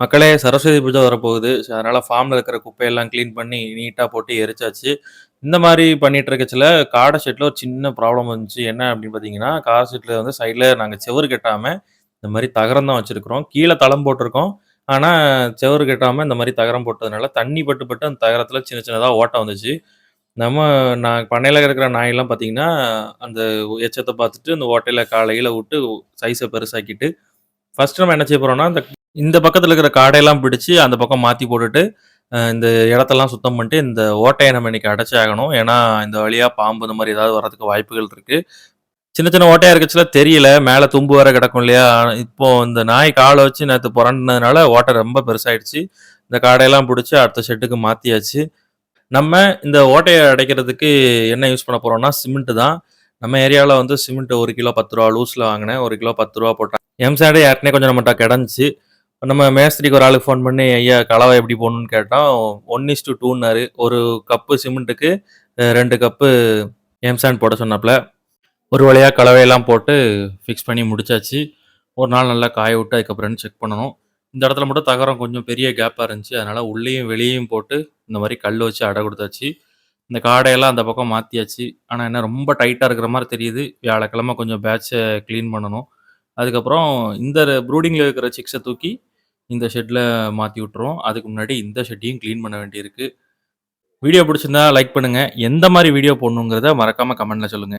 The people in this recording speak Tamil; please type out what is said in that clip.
மக்களே சரஸ்வதி பூஜை வரப்போகுது. அதனால ஃபார்ம்ல இருக்கிற குப்பையெல்லாம் கிளீன் பண்ணி நீட்டா போட்டு எரிச்சாச்சு. இந்த மாரி பண்ணிட்டு இருக்கச்சுல காட ஷெட்ல ஒரு சின்ன ப்ராப்ளம் வந்துச்சு. என்ன அப்படின்னு பார்த்தீங்கன்னா, கார் ஷெட்ல வந்து சைட்ல நாங்க செவுரு கட்டாம, இந்த மாரி தகரம் தான் வச்சிருக்கிறோம். கீழ தளம் போட்டிருக்கோம். ஆனா, செவுரு கட்டாம இந்த மாரி தகரம் போட்டதுனால, தண்ணி பட்டு பட்டு அந்த தகரத்தில சின்ன சின்னதா ஓட்டை வந்துச்சு. நம்ம நான் பண்ணையில இருக்கிற நாயெல்லாம் பார்த்தீங்கன்னா, அந்த எச்சத்த பார்த்துட்டு அந்த ஓட்டையில கால கீழ விட்டு சைஸ பெருசாக்கிட்டு, ஃபர்ஸ்ட் நம்ம என்ன செய்ய போறோம்னா, இந்த பக்கத்துல இருக்கிற காடையெல்லாம் பிடிச்சு, அந்த பக்கம் மாத்தி போட்டுட்டு, இந்த இடத்தெல்லாம் சுத்தம் பண்ணிட்டு, இந்த ஓட்டைய நம்ம இன்னைக்கு அடைச்சே ஆகணும். ஏன்னா, இந்த வழியா பாம்பு இந்த மாரி ஏதாவது வர்றதுக்கு வாய்ப்புகள் இருக்கு. சின்ன சின்ன ஓட்டையா இருக்கச்சுல தெரியல. மேல தும்பு வேற கிடக்கும் இல்லையா? இப்போ இந்த நாய் கால வச்சு நேத்து புரண்டுனதுனால ஓட்டை ரொம்ப பெருசாயிடுச்சு. இந்த காடையெல்லாம் புடிச்சு அடுத்த ஷெட்டுக்கு மாத்தியாச்சு. நம்ம இந்த ஓட்டைய அடைக்கிறதுக்கு என்ன யூஸ் பண்ண போறோம்னா, சிமெண்ட் தான். நம்ம ஏரியாவுல வந்து சிமெண்ட் 1 கிலோ ரூ. 10 லூஸ்ல வாங்குனேன். 1 கிலோ ரூ. 10 போட்டேன். எம்சாண்டே ஏற்கனவே கொஞ்சம் நம்மட்ட கெடந்துச்சு. நம்ம மேஸ்திரிக்கு ஒரு ஆளுக்கு ஃபோன் பண்ணி, "ஐயா கலவை எப்படி போடணும்னு?" கேட்டோம். 1:2ன்னாரு. 1 கப்பு சிமெண்ட்டுக்கு 2 கப்பு எம்சாண்ட் போட சொன்னாப்ல. ஒரு வழியா கலவையெல்லாம் போட்டு ஃபிக்ஸ் பண்ணி முடிச்சாச்சு. ஒரு நாள் நல்லா காய விட்டு அதுக்கப்புறம் செக் பண்ணணும். இந்த இடத்துல மட்டும் தகரம் கொஞ்சம் பெரிய கேப்பா இருந்துச்சு. அதனால உள்ளேயும் வெளியேயும் போட்டு இந்த மாரி கல்லு வச்சு அடை குடுத்தாச்சு. இந்த காடையெல்லாம் அந்த பக்கம் மாத்தியாச்சு. ஆனா என்ன ரொம்ப டைட்டா இருக்கிற மாரி தெரியுது. வியாழக்கிழமை கொஞ்சம் பேட்ச்ச கிளீன் பண்ணணும். அதுக்கப்புறம் இந்த ப்ரூடிங்ல இருக்கிற சிக்ஸ தூக்கி இந்த ஷெட்ல மாத்தி விட்டுருவோம். அதுக்கு முன்னாடி இந்த ஷெட்டையும் கிளீன் பண்ண வேண்டியிருக்கு. வீடியோ பிடிச்சிருந்தா லைக் பண்ணுங்க. எந்த மாரி வீடியோ போடணுங்கிறத மறக்காம கமெண்ட்ல சொல்லுங்க.